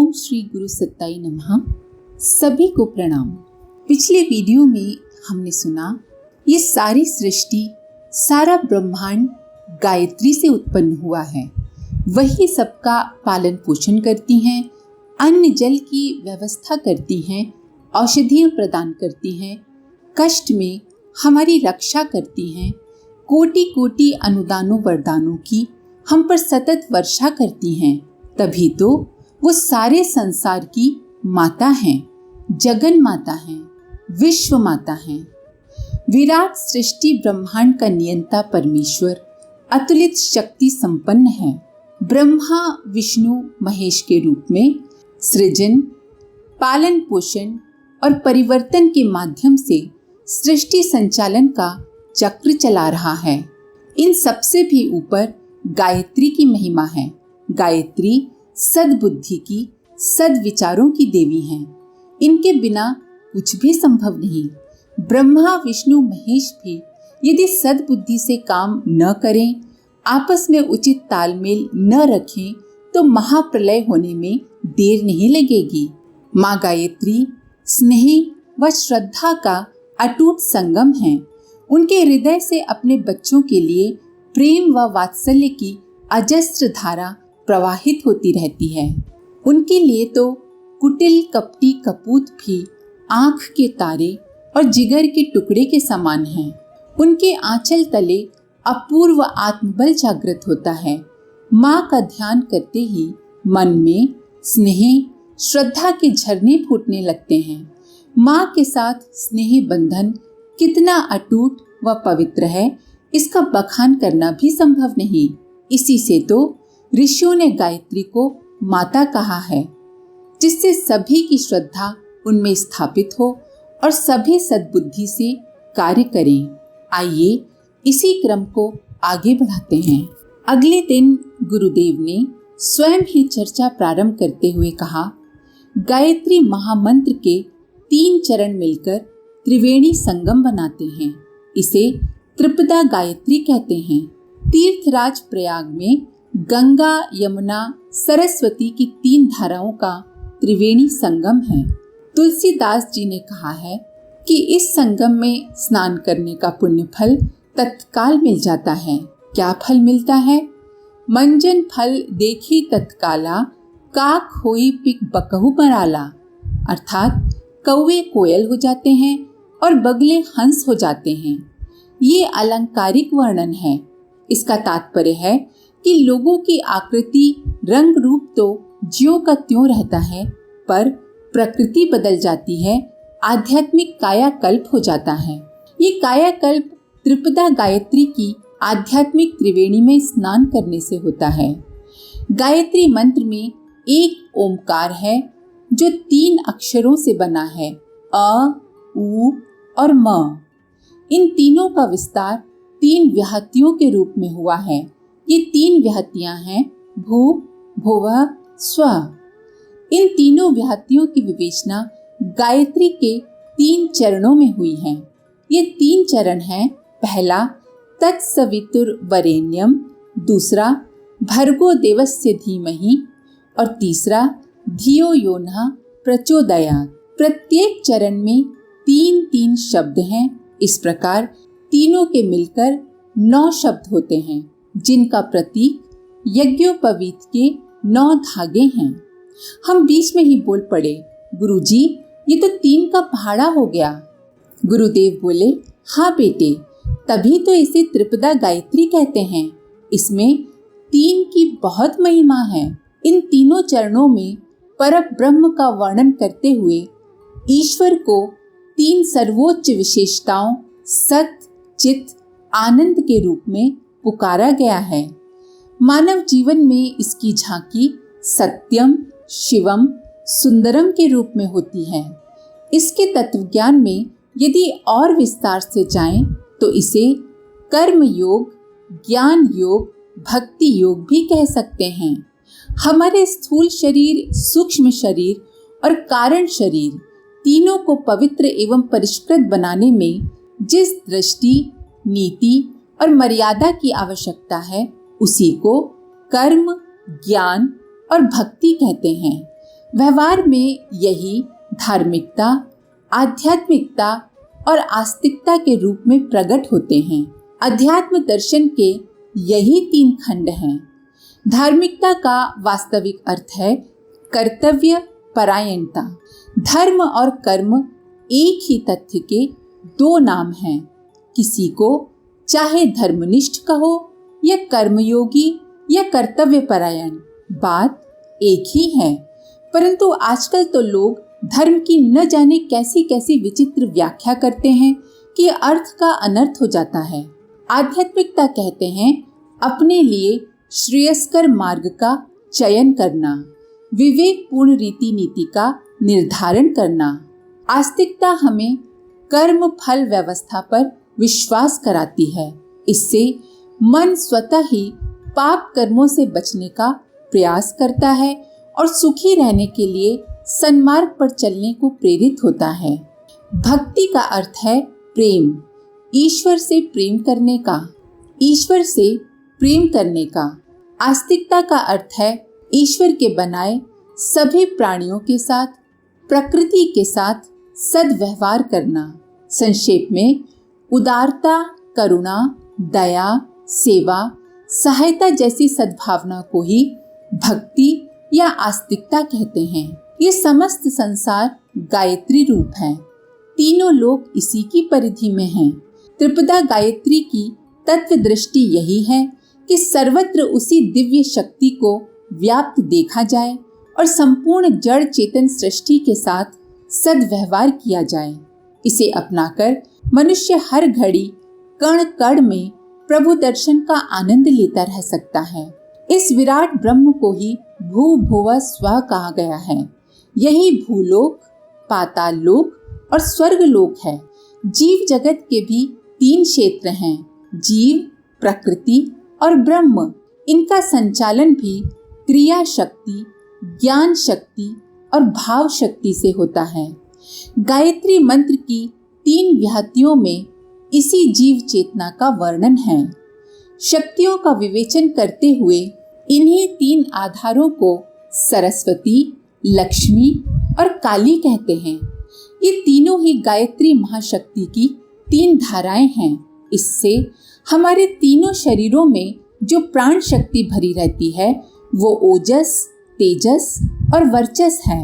ओम श्री गुरु सत्ताई नमः। सभी को प्रणाम। पिछले वीडियो में हमने सुना ये सारी सृष्टि, सारा ब्रह्मांड गायत्री से उत्पन्न हुआ है। वही सबका पालन पोषण करती हैं, अन्न जल की व्यवस्था करती हैं, औषधियाँ प्रदान करती हैं, कष्ट में हमारी रक्षा करती हैं, कोटि कोटि अनुदानों वरदानों की हम पर सतत वर्षा करती हैं। तभी तो वो सारे संसार की माता हैं, जगन माता हैं, विश्व माता हैं। विराट सृष्टि ब्रह्मांड का नियंता परमेश्वर अतुलित शक्ति संपन्न है। ब्रह्मा विष्णु महेश के रूप में सृजन, पालन पोषण और परिवर्तन के माध्यम से सृष्टि संचालन का चक्र चला रहा है। इन सबसे भी ऊपर गायत्री की महिमा है। गायत्री सद्बुद्धि की, सद्विचारों की देवी हैं। इनके बिना कुछ भी संभव नहीं। ब्रह्मा विष्णु महेश भी यदि सद्बुद्धि से काम न करें, आपस में उचित तालमेल न रखें, तो महाप्रलय होने में देर नहीं लगेगी। माँ गायत्री स्नेह व श्रद्धा का अटूट संगम है। उनके हृदय से अपने बच्चों के लिए प्रेम व वात्सल्य की अजस्र धारा प्रवाहित होती रहती है। उनके लिए तो कुटिल कपटी कपूत भी आँख के तारे और जिगर के टुकड़े के समान हैं। उनके आंचल तले अपूर्व आत्मबल जागृत होता है। माँ का ध्यान करते ही मन में स्नेह श्रद्धा के झरने फूटने लगते हैं। माँ के साथ स्नेह बंधन कितना अटूट व पवित्र है, इसका बखान करना भी संभव नहीं। इसी से तो ऋषियों ने गायत्री को माता कहा है, जिससे सभी की श्रद्धा उनमें स्थापित हो और सभी सद्बुद्धि से कार्य करें। आइए इसी क्रम को आगे बढ़ाते हैं। अगले दिन गुरुदेव ने स्वयं ही चर्चा प्रारंभ करते हुए कहा, गायत्री महामंत्र के 3 चरण मिलकर त्रिवेणी संगम बनाते हैं। इसे त्रिपदा गायत्री कहते हैं। तीर्थराज प्रयाग में गंगा यमुना सरस्वती की 3 धाराओं का त्रिवेणी संगम है। तुलसीदास जी ने कहा है कि इस संगम में स्नान करने का पुण्य फल तत्काल मिल जाता है। क्या फल मिलता है? मंजन फल देखी तत्काला, काक होई पिक बकहु मराला। अर्थात कौवे कोयल हो जाते हैं और बगले हंस हो जाते हैं। ये अलंकारिक वर्णन है। इसका तात्पर्य है कि लोगों की आकृति रंग रूप तो ज्यों का त्यों रहता है, पर प्रकृति बदल जाती है, आध्यात्मिक कायाकल्प हो जाता है। ये कायाकल्प त्रिपदा गायत्री की आध्यात्मिक त्रिवेणी में स्नान करने से होता है। गायत्री मंत्र में एक ओमकार है जो 3 अक्षरों से बना है, अ, उ और म। इन तीनों का विस्तार 3 व्याहतियों के रूप में हुआ है। ये 3 व्याहतियां हैं भू, भुवः, स्वः। इन तीनों व्याहतियों की विवेचना गायत्री के 3 चरणों में हुई है। ये 3 चरण हैं। पहला तत्सवितुर्वरेण्यम, दूसरा भर्गो देवस्य धीमहि और तीसरा धियो यो नः प्रचोदयात्। प्रत्येक चरण में 3-3 शब्द हैं। इस प्रकार तीनों के मिलकर 9 शब्द होते हैं, जिनका प्रतीक यज्ञोपवीत के 9 धागे हैं। हम बीच में ही बोल पड़े, गुरुजी ये तो 3 का पहाड़ा हो गया। गुरुदेव बोले, हाँ बेटे, तभी तो इसे त्रिपदा गायत्री कहते हैं। इसमें 3 की बहुत महिमा है। इन तीनों चरणों में परब्रह्म का वर्णन करते हुए ईश्वर को 3 सर्वोच्च विशेषताओं सत, चित, आनंद के रूप में पुकारा गया है। मानव जीवन में इसकी झांकी सत्यम, शिवम, सुंदरम के रूप में होती है। इसके तत्वज्ञान में यदि और विस्तार से जाएं, तो इसे कर्म योग, ज्ञान योग, भक्ति योग भी कह सकते हैं। हमारे स्थूल शरीर, सूक्ष्म शरीर और कारण शरीर तीनों को पवित्र एवं परिष्कृत बनाने में जिस दृष्टि, नीति और मर्यादा की आवश्यकता है, उसी को कर्म, ज्ञान और भक्ति कहते हैं। व्यवहार में यही धार्मिकता, आध्यात्मिकता और आस्तिकता के रूप में प्रकट होते हैं। अध्यात्म दर्शन के यही 3 खंड हैं। धार्मिकता का वास्तविक अर्थ है कर्तव्य परायणता। धर्म और कर्म एक ही तथ्य के 2 नाम हैं। किसी को चाहे धर्मनिष्ठ कहो या कर्मयोगी या कर्तव्य परायण, बात एक ही है। परंतु आजकल तो लोग धर्म की न जाने कैसी कैसी विचित्र व्याख्या करते हैं कि अर्थ का अनर्थ हो जाता है। आध्यात्मिकता कहते हैं अपने लिए श्रेयस्कर मार्ग का चयन करना, विवेकपूर्ण रीति नीति का निर्धारण करना। आस्तिकता हमें कर्म फल व्यवस्था पर विश्वास कराती है। इससे मन स्वतः ही पाप कर्मों से बचने का प्रयास करता है और सुखी रहने के लिए सन्मार्ग पर चलने को प्रेरित होता है। भक्ति का अर्थ है प्रेम, ईश्वर से प्रेम करने का, ईश्वर से प्रेम करने का। आस्तिकता का अर्थ है ईश्वर के बनाए सभी प्राणियों के साथ, प्रकृति के साथ सद्व्यवहार करना। संक्षेप में उदारता, करुणा, दया, सेवा, सहायता जैसी सद्भावना को ही भक्ति या आस्तिकता कहते हैं। ये समस्त संसार गायत्री रूप है। तीनों लोक इसी की परिधि में हैं। त्रिपदा गायत्री की तत्व दृष्टि यही है कि सर्वत्र उसी दिव्य शक्ति को व्याप्त देखा जाए और संपूर्ण जड़ चेतन सृष्टि के साथ सद्व्यवहार किया जाए। इसे अपनाकर मनुष्य हर घड़ी कण कण में प्रभु दर्शन का आनंद लेता रह सकता है। इस विराट ब्रह्म को ही भू भुव स्व कहा गया है। यही भूलोक, पाताल लोक और स्वर्ग लोक है। जीव जगत के भी 3 क्षेत्र हैं, जीव, प्रकृति और ब्रह्म। इनका संचालन भी क्रिया शक्ति, ज्ञान शक्ति और भाव शक्ति से होता है। गायत्री मंत्र की 3 व्याहतियों में इसी जीव चेतना का वर्णन है। शक्तियों का विवेचन करते हुए इन्हीं 3 आधारों को सरस्वती, लक्ष्मी और काली कहते हैं। ये तीनों ही गायत्री महाशक्ति की 3 धाराएं हैं। इससे हमारे तीनों शरीरों में जो प्राण शक्ति भरी रहती है वो ओजस, तेजस और वर्चस है।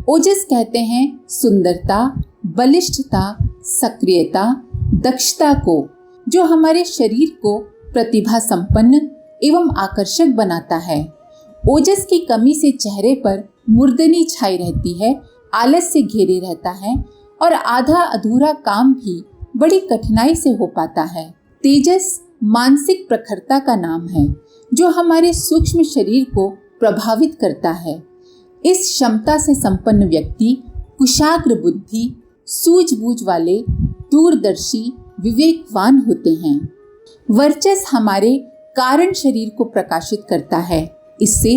ओजस कहते हैं सुंदरता, बलिष्ठता, सक्रियता, दक्षता को, जो हमारे शरीर को प्रतिभा संपन्न एवं आकर्षक बनाता है। ओजस की कमी से चेहरे पर मुर्दनी छाई रहती है, आलस से घेरे रहता है और आधा अधूरा काम भी बड़ी कठिनाई से हो पाता है। तेजस मानसिक प्रखरता का नाम है, जो हमारे सूक्ष्म शरीर को प्रभावित करता है। इस क्षमता से संपन्न व्यक्ति कुशाग्र बुद्धि, सूझबूझ वाले, दूरदर्शी, विवेकवान होते हैं। वर्चस हमारे कारण शरीर को प्रकाशित करता है। इससे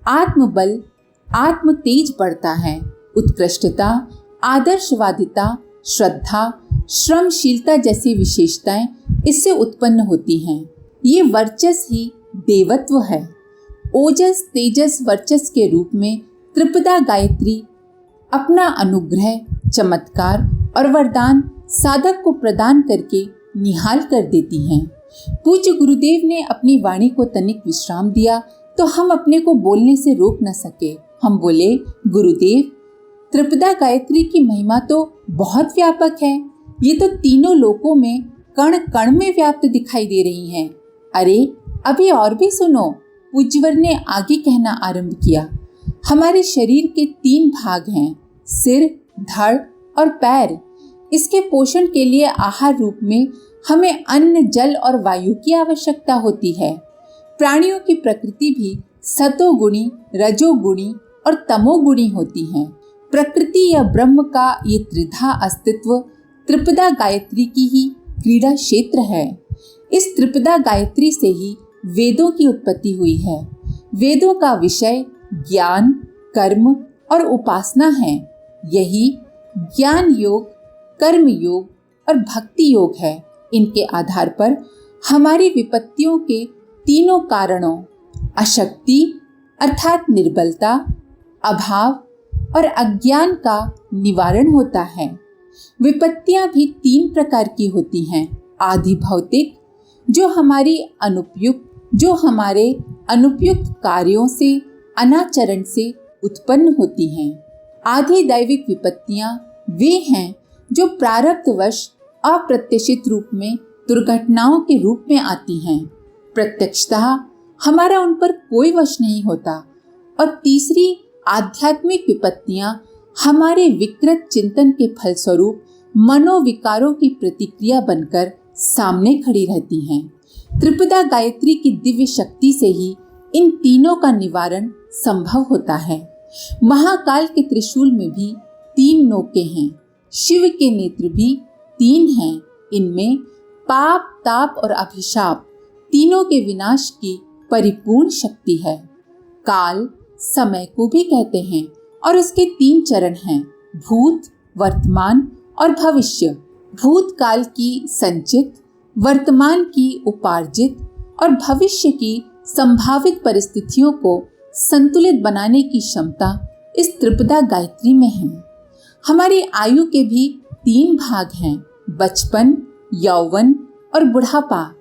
आत्मबल, आत्म तेज बढ़ता है। उत्कृष्टता, आदर्शवादिता, श्रद्धा, श्रमशीलता जैसी विशेषताएं इससे उत्पन्न होती हैं। ये वर्चस ही देवत्व है। ओजस, तेजस, वर्चस के रूप में त्रिपदा गायत्री अपना अनुग्रह, चमत्कार और वरदान साधक को प्रदान करके निहाल कर देती हैं। पूज्य गुरुदेव ने अपनी वाणी को तनिक विश्राम दिया तो हम अपने को बोलने से रोक न सके। हम बोले, गुरुदेव, त्रिपदा गायत्री की महिमा तो बहुत व्यापक है। ये तो तीनों लोकों में कण कण में व्याप्त दिखाई दे रही हैं। अरे अभी और भी सुनो। पूज्यवर ने आगे कहना आरंभ किया। हमारे शरीर के 3 भाग हैं, सिर, धड़ और पैर। इसके पोषण के लिए आहार रूप में हमें अन्न, जल और वायु की आवश्यकता होती है। प्राणियों की प्रकृति भी सतोगुणी, रजोगुणी और तमोगुणी होती है। प्रकृति या ब्रह्म का ये त्रिधा अस्तित्व त्रिपदा गायत्री की ही क्रीड़ा क्षेत्र है। इस त्रिपदा गायत्री से ही वेदों की उत्पत्ति हुई है। वेदों का विषय ज्ञान, कर्म और उपासना है। यही ज्ञान योग, कर्म योग और भक्ति योग है। इनके आधार पर हमारी विपत्तियों के तीनों कारणों, अशक्ति अर्थात निर्बलता, अभाव और अज्ञान का निवारण होता है। विपत्तियां भी 3 प्रकार की होती हैं। आदि भौतिक, जो हमारे अनुपयुक्त कार्यों से, अनाचरण से उत्पन्न होती हैं। आधि दैविक विपत्तियां वे हैं जो प्रारब्धवश अप्रत्याशित रूप में दुर्घटनाओं के रूप में आती हैं। प्रत्यक्षतः हमारा उन पर कोई वश नहीं होता। और तीसरी आध्यात्मिक विपत्तियां हमारे विकृत चिंतन के फलस्वरूप मनोविकारों की प्रतिक्रिया बनकर सामने खड़ी रहती हैं। त्रिपदा गायत्री की दिव्य शक्ति से ही इन तीनों का निवारण संभव होता है। महाकाल के त्रिशूल में भी 3 नोकें हैं। शिव के नेत्र भी 3 हैं। इनमें पाप, ताप और अभिशाप तीनों के विनाश की परिपूर्ण शक्ति है। काल समय को भी कहते हैं और उसके 3 चरण हैं, भूत, वर्तमान और भविष्य। भूतकाल की संचित, वर्तमान की उपार्जित और भविष्य की संभावित परिस्थितियों को संतुलित बनाने की क्षमता इस त्रिपदा गायत्री में है। हमारी आयु के भी 3 भाग हैं, बचपन, यौवन और बुढ़ापा।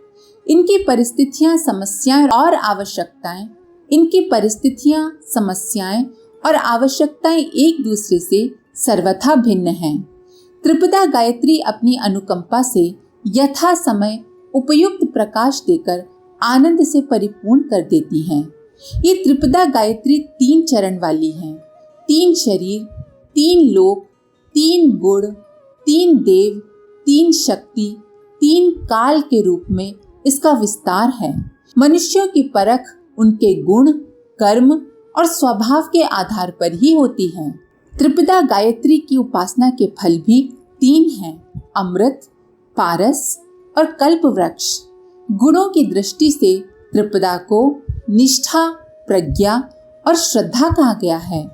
इनकी परिस्थितियां, समस्याएं और आवश्यकताएं एक दूसरे से सर्वथा भिन्न हैं। त्रिपदा गायत्री अपनी अनुकंपा से यथा समय उपयुक्त प्रकाश देकर आनंद से परिपूर्ण कर देती हैं। ये त्रिपदा गायत्री 3 चरण वाली है। 3 शरीर, 3 लोक, 3 गुण, 3 देव, 3 शक्ति, 3 काल के रूप में इसका विस्तार है। मनुष्यों की परख उनके गुण, कर्म और स्वभाव के आधार पर ही होती है। त्रिपदा गायत्री की उपासना के फल भी 3 हैं, अमृत, पारस और कल्प वृक्ष। गुणों की दृष्टि से त्रिपदा को निष्ठा, प्रज्ञा और श्रद्धा कहा गया है।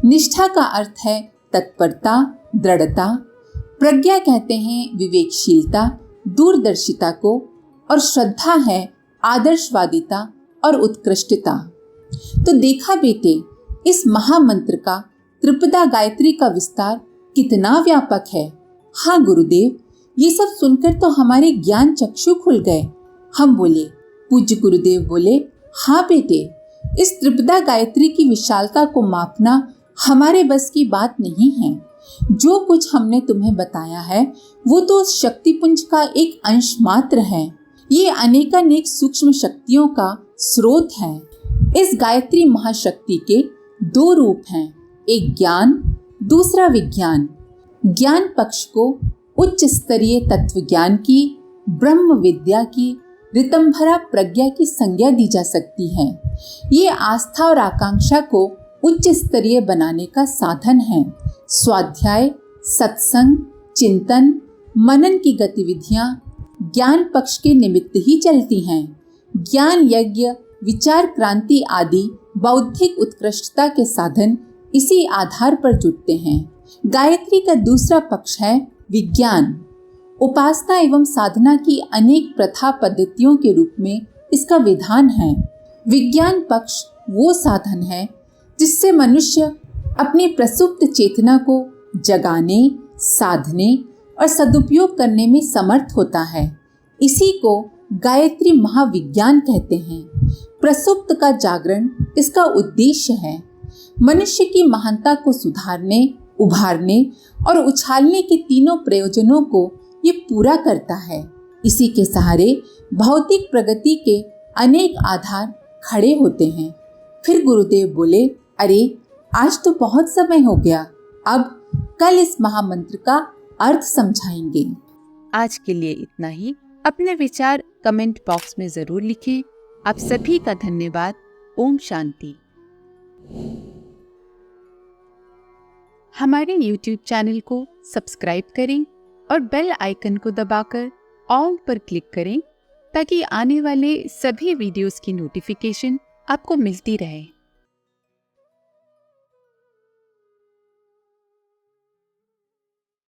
निष्ठा का अर्थ है तत्परता, दृढ़ता। प्रज्ञा कहते हैं विवेकशीलता, दूरदर्शिता को, और श्रद्धा है आदर्शवादिता और उत्कृष्टता। तो देखा बेटे, इस महामंत्र का, त्रिपदा गायत्री का विस्तार कितना व्यापक है। हाँ गुरुदेव, ये सब सुनकर तो हमारे ज्ञान चक्षु खुल गए। हम बोले, पूज्य गुरुदेव बोले, हाँ बेटे, इस त्रिपदा गायत्री की विशालता को मापना हमारे बस की बात नहीं है। जो कुछ हमने तुम्हें बताया है वो तो उस शक्तिपुंज का एक अंश मात्र है। ये अनेकानेक सूक्ष्म शक्तियों का स्रोत है। इस गायत्री महाशक्ति के 2 रूप हैं, एक ज्ञान, दूसरा विज्ञान। ज्ञान पक्ष को उच्च स्तरीय तत्व ज्ञान की, ब्रह्म विद्या की, ऋतंभरा प्रज्ञा की संज्ञा दी जा सकती है। ये आस्था और आकांक्षा को उच्च स्तरीय बनाने का साधन है। स्वाध्याय, सत्संग, चिंतन, मनन की गतिविधियां ज्ञान पक्ष के निमित्त ही चलती हैं। ज्ञान यज्ञ, विचार क्रांति आदि बौद्धिक उत्कृष्टता के साधन इसी आधार पर जुटते हैं। गायत्री का दूसरा पक्ष है विज्ञान। उपासना एवं साधना की अनेक प्रथा पद्धतियों के रूप में इसका विधान है। विज्ञान पक्ष वो साधन है जिससे मनुष्य अपनी प्रसुप्त चेतना को जगाने, साधने और सदुपयोग करने में समर्थ होता है। इसी को गायत्री महाविज्ञान कहते हैं। प्रसुप्त का जागरण इसका उद्देश्य है। मनुष्य की महानता को सुधारने, उभारने और उछालने के तीनों प्रयोजनों को ये पूरा करता है। इसी के सहारे भौतिक प्रगति के अनेक आधार खड़े होते हैं। फिर गुरुदेव बोले, अरे आज तो बहुत समय हो गया, अब कल इस महामंत्र का अर्थ समझाएंगे। आज के लिए इतना ही। अपने विचार कमेंट बॉक्स में जरूर लिखें। आप सभी का धन्यवाद। ओम शांति। हमारे YouTube चैनल को सब्सक्राइब करें और बेल आइकन को दबाकर ऑल पर क्लिक करें ताकि आने वाले सभी वीडियोस की नोटिफिकेशन आपको मिलती रहे।